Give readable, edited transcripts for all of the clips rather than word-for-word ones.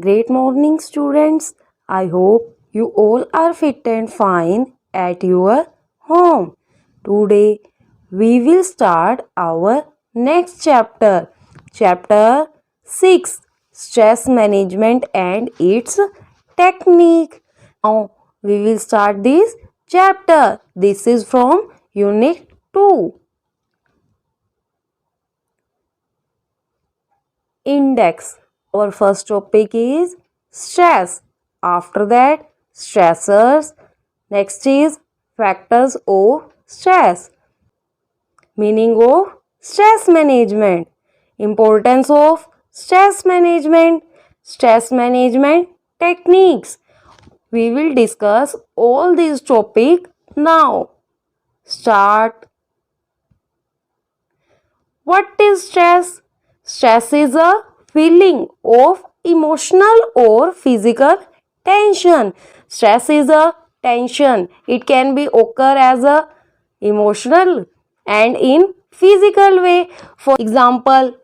Great morning, students. I hope you all are fit and fine at your home. Today, we will start our next chapter. Chapter 6, Stress Management and its Technique. Now, we will start this chapter. This is from Unit 2. Index. Our first topic is stress. After that, stressors. Next is factors of stress. Meaning of stress management. Importance of stress management. Stress management techniques. We will discuss all these topics now. Start. What is stress? Stress is a feeling of emotional or physical tension. Stress is a tension. It can be occur as a emotional and in physical way. For example,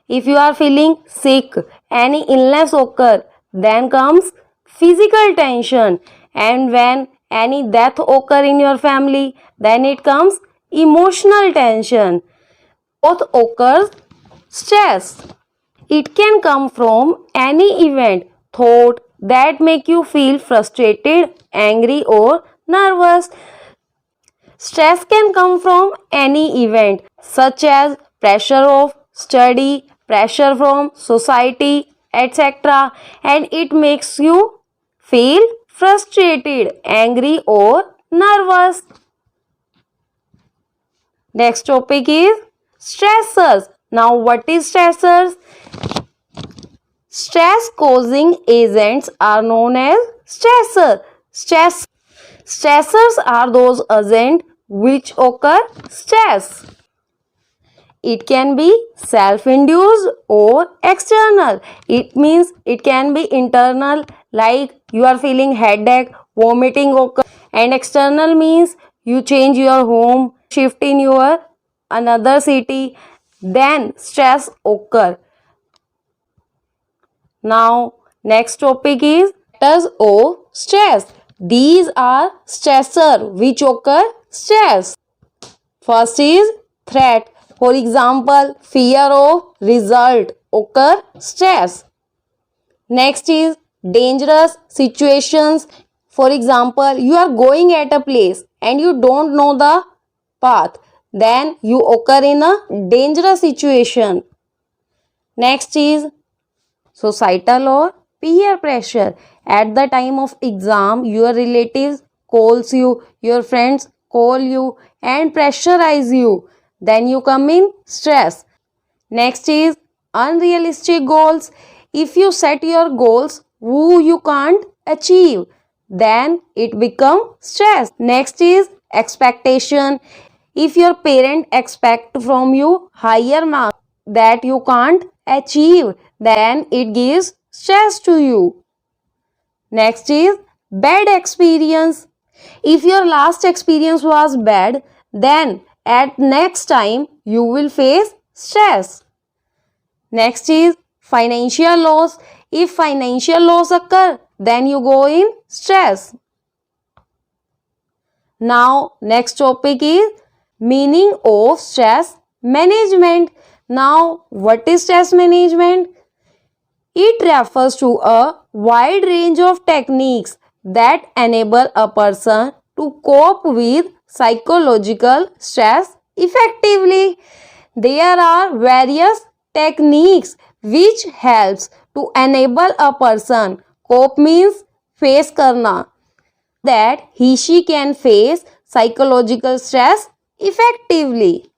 if you are feeling sick, any illness occur, then comes physical tension. And when any death occur in your family, then it comes emotional tension. Both occurs stress. It can come from any event, thought that make you feel frustrated, angry or nervous. Stress can come from any event such as pressure of study, pressure from society, etc. and it makes you feel frustrated, angry or nervous. Next topic is stressors. Now what is stressors? Stress causing agents are known as stressors are those agents which occur stress. It can be self-induced or external. It means it can be internal, like you are feeling headache, vomiting occur, and external means you change your home, shift in your another city, then stress occur. Now next topic is factors of stress. These are stressor which occur stress. First is threat. For example, fear of result occur stress. Next is dangerous situations. For example, you are going at a place and you don't know the path. Then you occur in a dangerous situation. Next is societal or peer pressure. At the time of exam, your relatives calls you, your friends call you and pressurize you. Then you come in stress. Next is unrealistic goals. If you set your goals who you can't achieve, then it become stress. Next is expectation. If your parent expect from you higher marks that you can't achieve, then it gives stress to you. Next is bad experience. If your last experience was bad, then at next time you will face stress. Next is financial loss. If financial loss occur, then you go in stress. Now next topic is meaning of stress management. Now what is stress management? It refers to a wide range of techniques that enable a person to cope with psychological stress effectively. There are various techniques which helps to enable a person cope means face karna that he/she can face psychological stress effectively.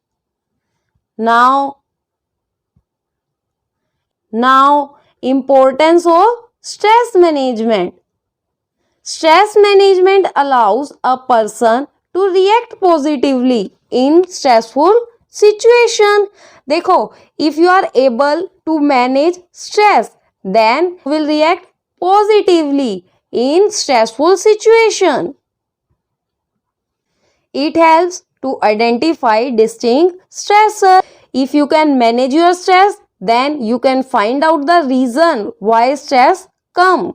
Now importance of stress management. Stress management allows a person to react positively in stressful situation. देखो, if you are able to manage stress, then you will react positively in stressful situation. It helps to identify distinct stressors. If you can manage your stress, then you can find out the reason why stress comes.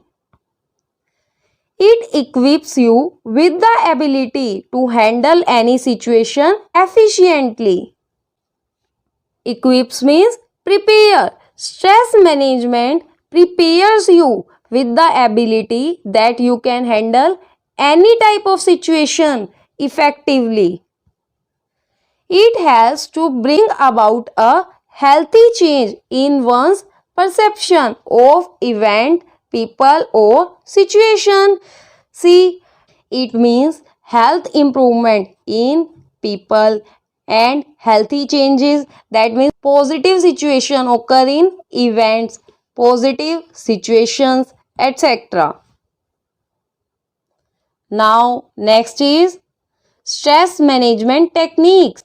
It equips you with the ability to handle any situation efficiently. Equips means prepare. Stress management prepares you with the ability that you can handle any type of situation effectively. It helps to bring about a healthy change in one's perception of event, people or situation. See, it means health improvement in people and healthy changes. That means positive situation occur in events, positive situations, etc. Now, next is stress management techniques.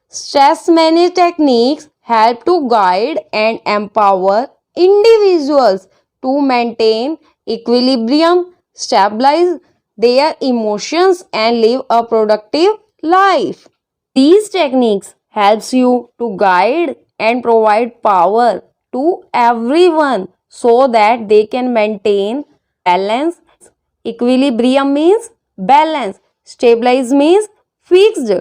Stress management techniques help to guide and empower individuals to maintain equilibrium, stabilize their emotions and live a productive life. These techniques helps you to guide and provide power to everyone so that they can maintain balance. Equilibrium means balance. Stabilize means fixed.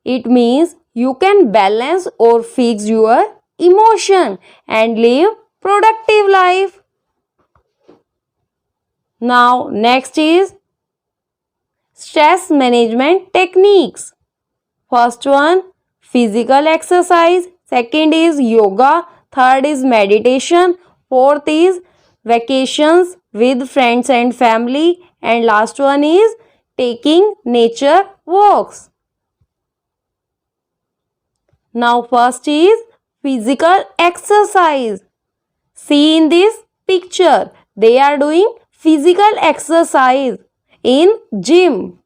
It means you can balance or fix your emotion and live productive life. Now next is stress management techniques. First one, physical exercise. Second is yoga. Third is meditation. Fourth is vacations with friends and family. And last one is taking nature walks. Now first is physical exercise. See in this picture, they are doing physical exercise in gym.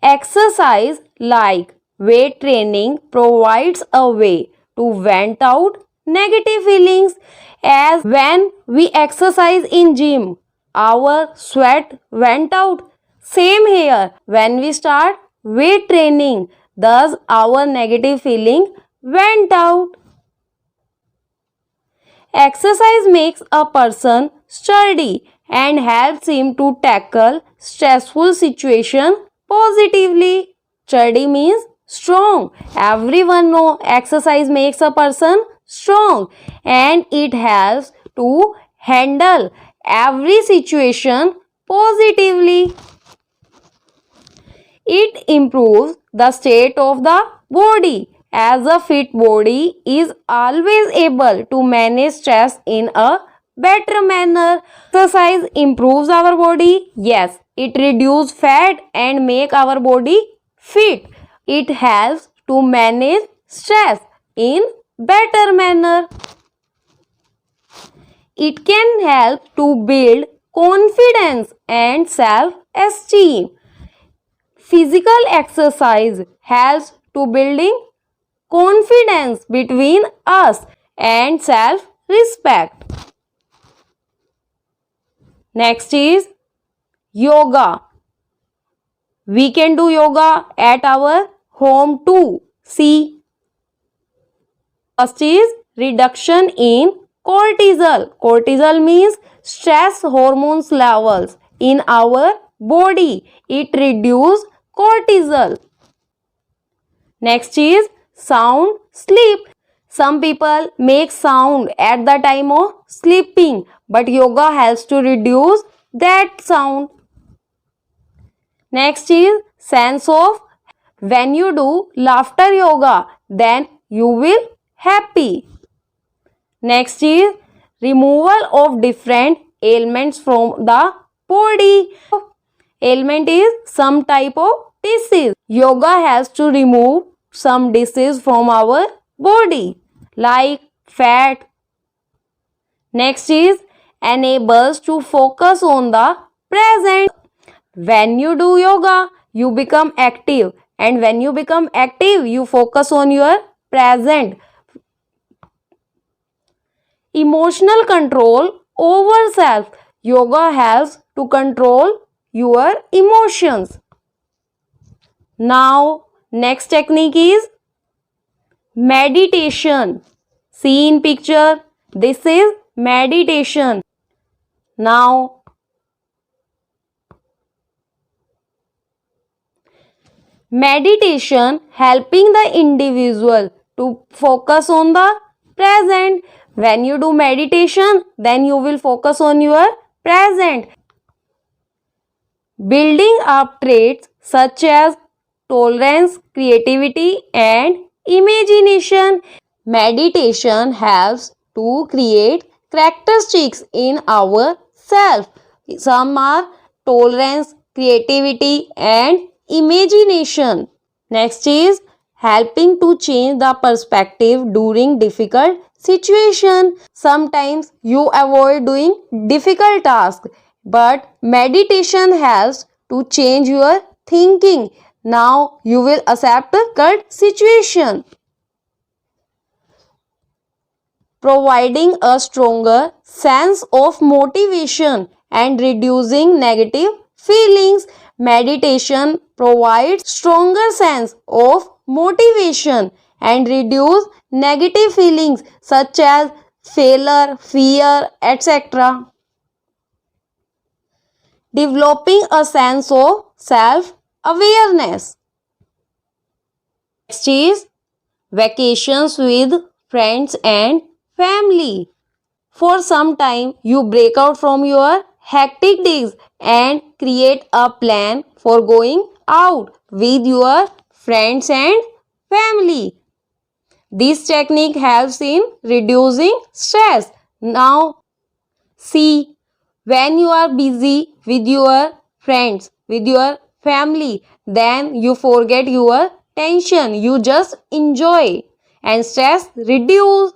Exercise like weight training provides a way to vent out negative feelings, as when we exercise in gym, our sweat went out. Same here, when we start weight training, thus our negative feeling went out. Exercise makes a person sturdy and helps him to tackle stressful situation positively. Sturdy means strong. Everyone know exercise makes a person strong and it helps to handle every situation positively. It improves the state of the body, as a fit body is always able to manage stress in a better manner. Exercise improves our body. Yes, it reduces fat and make our body fit. It helps to manage stress in better manner. It can help to build confidence and self-esteem. Physical exercise helps to building confidence between us and self-respect. Next is yoga. We can do yoga at our home too. See, first is reduction in cortisol. Cortisol means stress hormones levels in our body. It reduces cortisol. Next is sound sleep. Some people make sound at the time of sleeping, but yoga helps to reduce that sound. Next is sense of, when you do laughter yoga, then you will happy. Next is removal of different ailments from the body. Ailment is some type of disease. Yoga helps to remove some disease from our body like fat. Next is enables to focus on the present. When you do yoga, you become active, and when you become active, you focus on your present. Emotional control over self. Yoga helps to control your emotions. Now next technique is meditation. See in picture, this is meditation. Now meditation helping the individual to focus on the present. When you do meditation, then you will focus on your present. Building up traits such as tolerance, creativity, and imagination. Meditation helps to create characteristics in ourselves. Some are tolerance, creativity, and imagination. Next is helping to change the perspective during difficult situation. Sometimes you avoid doing difficult tasks, but meditation helps to change your thinking. Now you will accept the current situation. Providing a stronger sense of motivation and reducing negative feelings. Meditation provides stronger sense of motivation and reduce negative feelings such as failure, fear, etc. Developing a sense of self-awareness. Next is vacations with friends and family. For some time, you break out from your hectic days and create a plan for going out with your friends and family. This technique helps in reducing stress. Now, see, when you are busy with your friends, with your family, then you forget your tension. You just enjoy and stress reduce.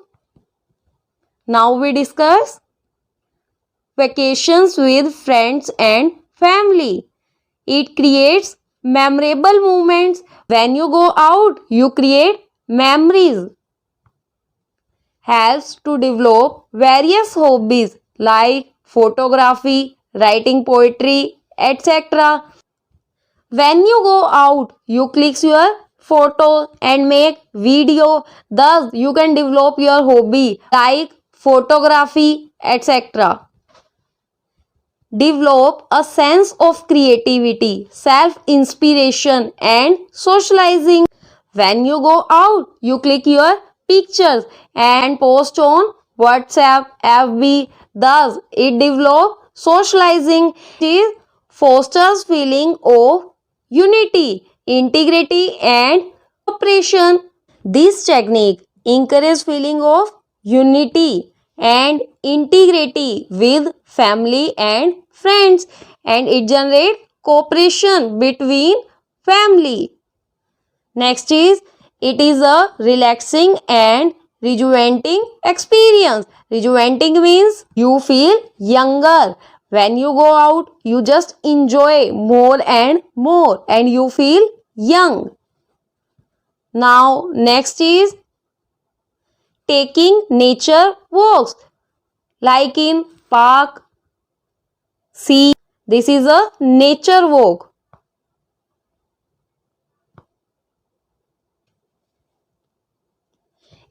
Now we discuss vacations with friends and family. It creates memorable moments. When you go out, you create memories. Helps to develop various hobbies like photography, writing poetry, etc. When you go out, you click your photo and make video. Thus, you can develop your hobby like photography, etc. Develop a sense of creativity, self-inspiration and socializing. When you go out, you click your pictures and post on WhatsApp, FB. Thus, it develops socializing. It fosters feeling of unity, integrity and cooperation. This technique encourages feeling of unity and integrity with family and friends, and it generates cooperation between family. Next is it is a relaxing and rejuvenating experience. Rejuvenating means you feel younger. When you go out, you just enjoy more and you feel young. Now next is taking nature walks like in park, sea. This is a nature walk.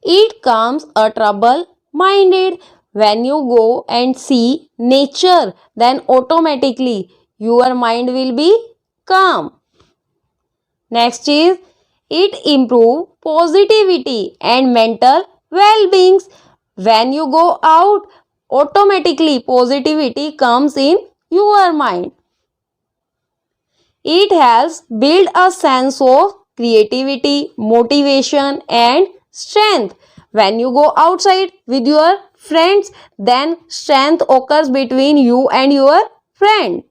It comes a trouble minded. When you go and see nature, then automatically your mind will be calm. Next is it improve positivity and mental well-being. When you go out, automatically positivity comes in your mind. It helps build a sense of creativity, motivation and strength. When you go outside with your friends, then strength occurs between you and your friend.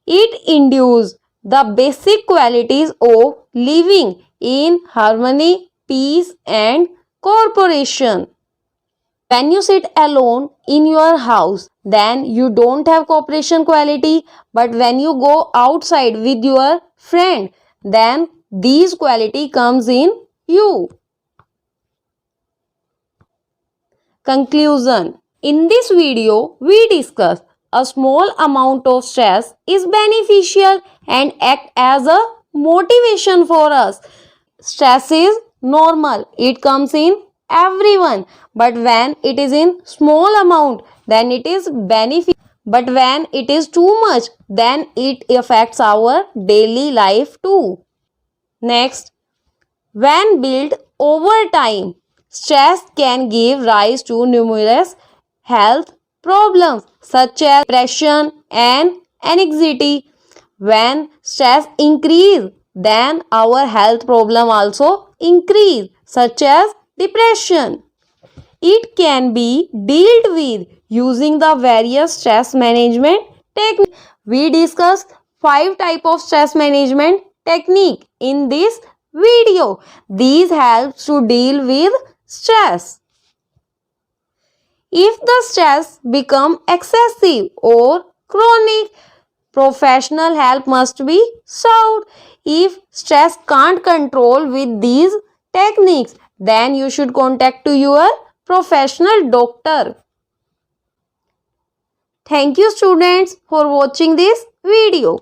It induces the basic qualities of living in harmony, peace and cooperation. When you sit alone in your house, then you don't have cooperation quality. But when you go outside with your friend, then these quality comes in you. Conclusion. In this video, we discuss a small amount of stress is beneficial and act as a motivation for us. Stress is normal. It comes in everyone. But when it is in small amount, then it is beneficial. But when it is too much, then it affects our daily life too. Next, when built over time, stress can give rise to numerous health problems such as depression and anxiety. When stress increase, then our health problem also increase such as depression. It can be dealt with using the various stress management techniques. We discussed 5 types of stress management technique in this video. These helps to deal with stress. If the stress become excessive or chronic, professional help must be sought. If stress can't control with these techniques, then you should contact to your professional doctor. Thank you students for watching this video.